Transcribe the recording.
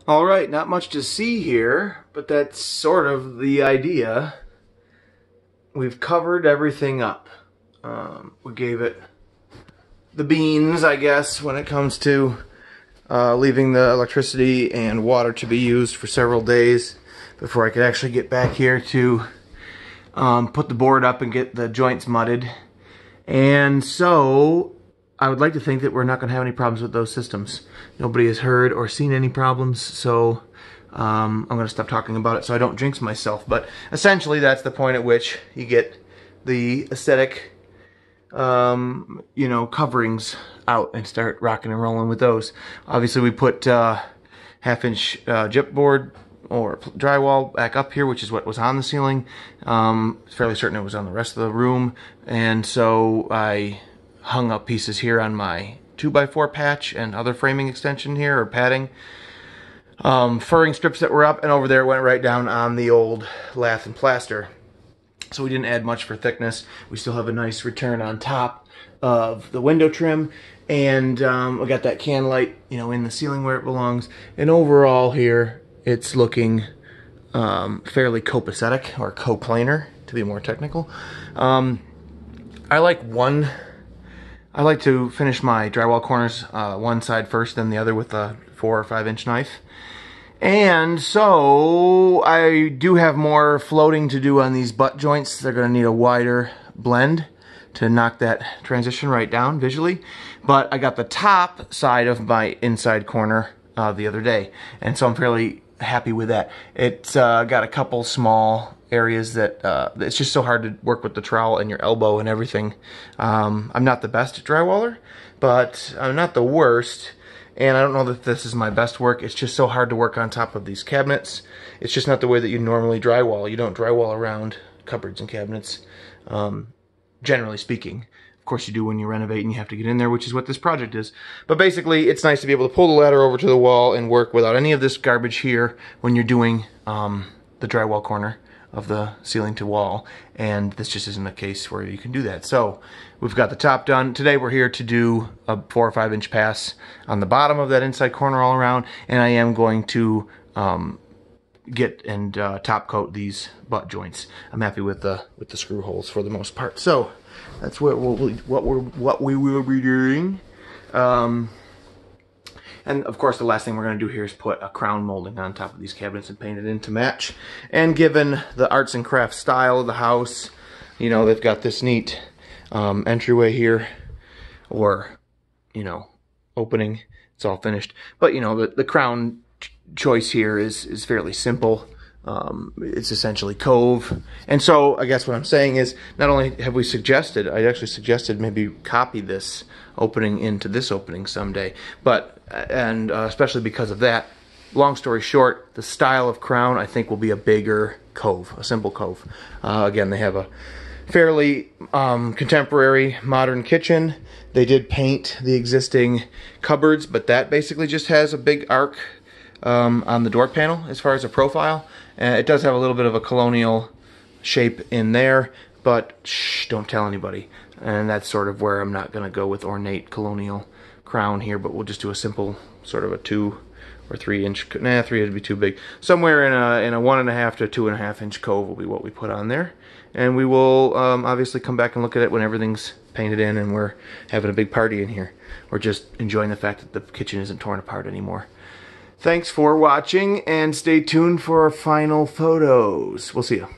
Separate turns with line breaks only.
Alright, not much to see here, but that's sort of the idea. We've covered everything up. We gave it the beans, I guess, when it comes to leaving the electricity and water to be used for several days before I could actually get back here to put the board up and get the joints mudded. And so I would like to think that we're not going to have any problems with those systems. Nobody has heard or seen any problems, so I'm going to stop talking about it so I don't jinx myself. But essentially, that's the point at which you get the aesthetic, coverings out and start rocking and rolling with those. Obviously, we put half-inch gypboard or drywall back up here, which is what was on the ceiling. Fairly certain it was on the rest of the room, and so I hung up pieces here on my 2x4 patch and other framing extension here, or padding. Furring strips that were up, and over there it went right down on the old lath and plaster. So we didn't add much for thickness. We still have a nice return on top of the window trim, and we got that can light, in the ceiling where it belongs. And overall here, it's looking fairly copacetic, or coplanar, to be more technical. I like to finish my drywall corners one side first, then the other with a 4 or 5 inch knife. And so I do have more floating to do on these butt joints. They're going to need a wider blend to knock that transition right down visually. But I got the top side of my inside corner the other day, and so I'm fairly happy with that. It's got a couple small areas that it's just so hard to work with the trowel and your elbow and everything. I'm not the best drywaller, but I'm not the worst, and I don't know that this is my best work. It's just so hard to work on top of these cabinets. It's just not the way that you normally drywall. You don't drywall around cupboards and cabinets, generally speaking. Of course you do when you renovate and you have to get in there, which is what this project is. But basically, it's nice to be able to pull the ladder over to the wall and work without any of this garbage here when you're doing the drywall corner of the ceiling to wall. And this just isn't a case where you can do that. So we've got the top done. Today we're here to do a 4 or 5 inch pass on the bottom of that inside corner all around. And I am going to get and top coat these butt joints. I'm happy with the screw holes for the most part. So that's what we will be doing. And of course, the last thing we're going to do here is put a crown molding on top of these cabinets and paint it in to match. And given the arts and crafts style of the house, they've got this neat entryway here, or opening. It's all finished, but the crown choice here is fairly simple. It's essentially cove. And so I guess what I'm saying is, not only have we suggested, I actually suggested maybe copy this opening into this opening someday, but especially because of that, long story short, the style of crown I think will be a bigger cove, a simple cove. Again, they have a fairly contemporary modern kitchen. They did paint the existing cupboards, but that basically just has a big arc on the door panel as far as a profile. It does have a little bit of a colonial shape in there, but shh, don't tell anybody. And that's sort of where I'm not going to go with ornate colonial crown here, but we'll just do a simple sort of a 2 or 3 inch, 3 would be too big. Somewhere in a 1.5 to 2.5 inch cove will be what we put on there. And we will obviously come back and look at it when everything's painted in and we're having a big party in here. Or just enjoying the fact that the kitchen isn't torn apart anymore. Thanks for watching, and stay tuned for our final photos. We'll see you.